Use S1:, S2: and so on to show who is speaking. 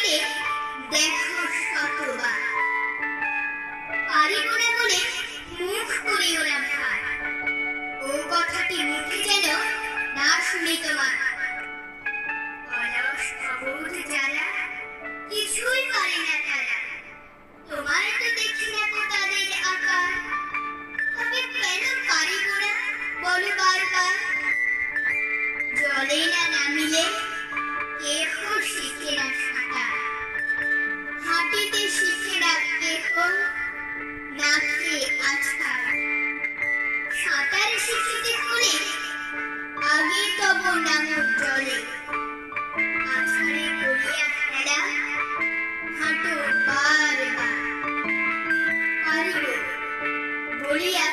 S1: তোমাকে দেখো শতবার। পারিব না বলে মুখ করিও না ভার, ও কথাটি মুখে যেন না শুনি তোমার। অলস অবোধ যারা, কিছুই পারে না তারা, তোমায় তো দেখি না কো তাদের আকার। তবে কেন পারিব না বলো বারবার? জলে না নামিলে কেহ শিখে না সাঁতার, হাঁটিতে শিখে না কেহ নাকে আছাড়। সাঁতার শিখিতে হলে আগে তব নামো জলে, আছাড়ে করিয়া ফেলা হাঁটো বারবার। পারিব বলিয়া